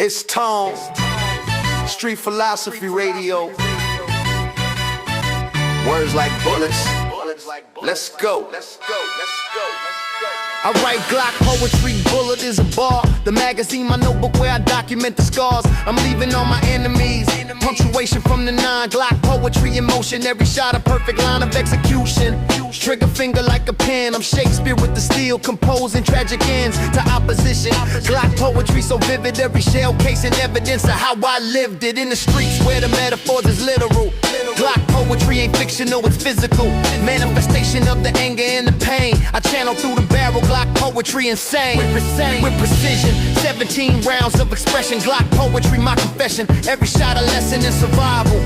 It's Tone, Street Philosophy Radio. Words like bullets. Let's go. I write Glock poetry, bullet is a bar. The magazine, my notebook where I document the scars. I'm leaving all my enemies. Punctuation from the 9, Glock poetry in motion. Every shot a perfect line of execution. Trigger finger like a pen, I'm Shakespeare with the steel, composing tragic ends to opposition. Glock poetry so vivid, every shell casing evidence of how I lived it in the streets where the metaphors is literal. Glock poetry ain't fictional, it's physical. Manifestation of the anger and the pain. I channel through the barrel, Glock poetry insane. With precision, 17 rounds of expression. Glock poetry, my confession. Every shot a lesson in survival.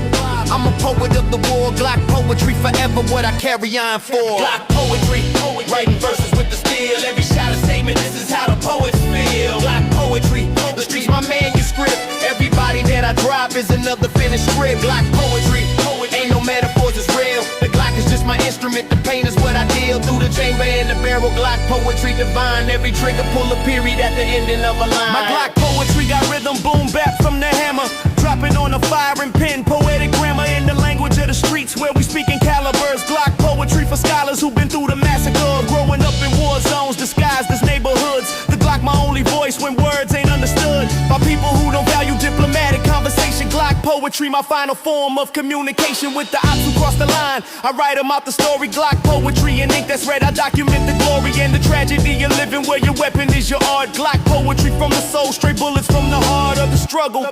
I'm a poet of the war, Glock poetry forever what I carry on for. Glock poetry, writing verses with the steel. Every shot a statement, this is how the poets feel. Glock poetry, the streets my manuscript. Everybody that I drop is another finished script. Glock poetry, ain't no metaphors, it's real. The Glock is just my instrument, the pain is what I deal. Through the chamber and the barrel, Glock poetry divine. Every trigger pull a period at the ending of a line. My Glock poetry got rhythm, boom-bap from the hammer. Dropping on a firing pin, poetic grammar in the language of the streets where we speak in calibers. Glock poetry for scholars who've been through the massacre of growing up in war zones disguised as neighborhoods. The Glock my only voice when words ain't understood by people who don't value diplomatic conversation. Glock poetry my final form of communication with the ops who cross the line. I write them out the story. Glock poetry in ink that's red, I document the glory and the tragedy of living where your weapon is your art. Glock poetry from the soul, straight bullets from the heart of the struggle.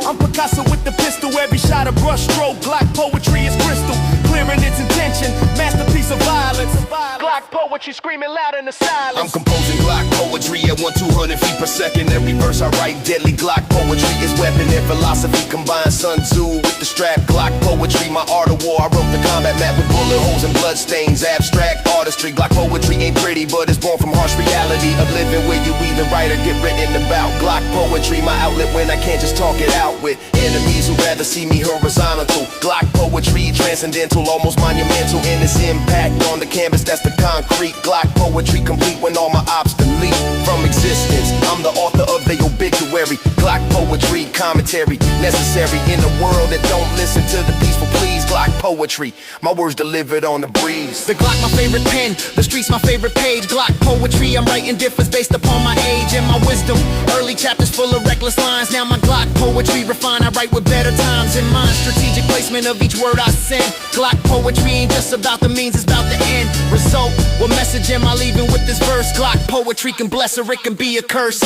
I'm Picasso with the pistol, every shot a brush stroke. Glock poetry is crystal, clear in its intention, masterpiece of violence. Glock poetry screaming loud in the silence. I'm composing Glock poetry at 1,200 feet per second. Every verse I write deadly. Glock poetry is weapon and philosophy combined. Sun Tzu with the strap. Glock poetry, my art of war. I wrote the combat map with bullet holes and blood stains. Abstract artistry. Glock poetry ain't pretty, but it's born from harsh reality of living where you either write or get written about. Glock poetry, my outlet when I can't just talk it out with enemies who rather see me horizontal. Glock poetry, transcendental, almost monumental in its impact on the canvas. That's the concrete. Glock poetry complete when all my ops delete from existence. I'm the author of the obituary. Glock poetry, commentary necessary in a world that don't listen to the peaceful pleas. Glock poetry, my words delivered on the breeze. The Glock my favorite pen, the streets my favorite page. Glock poetry, I'm writing difference based upon my age and my wisdom. Early chapters full of reckless lines. Now my Glock poetry refined, I write with better times in mind. Strategic placement of each word I send. Glock poetry ain't just about the means, it's about the end result. What message am I leaving with this verse? Glock poetry can bless or it can be a curse,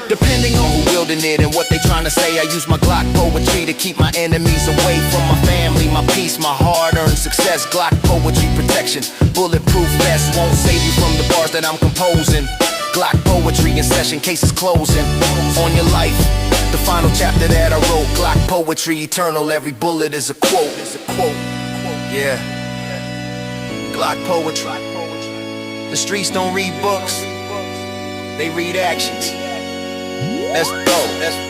depending on who wielding it and what they trying to say. I use my Glock poetry to keep my enemies away from my family, my peace, my hard-earned success. Glock poetry protection, bulletproof vest won't save you from the bars that I'm composing. Glock poetry in session, cases closing on your life. The final chapter that I wrote. Glock poetry eternal, every bullet is a quote. Yeah. Glock poetry. The streets don't read books, they read actions. Let's go.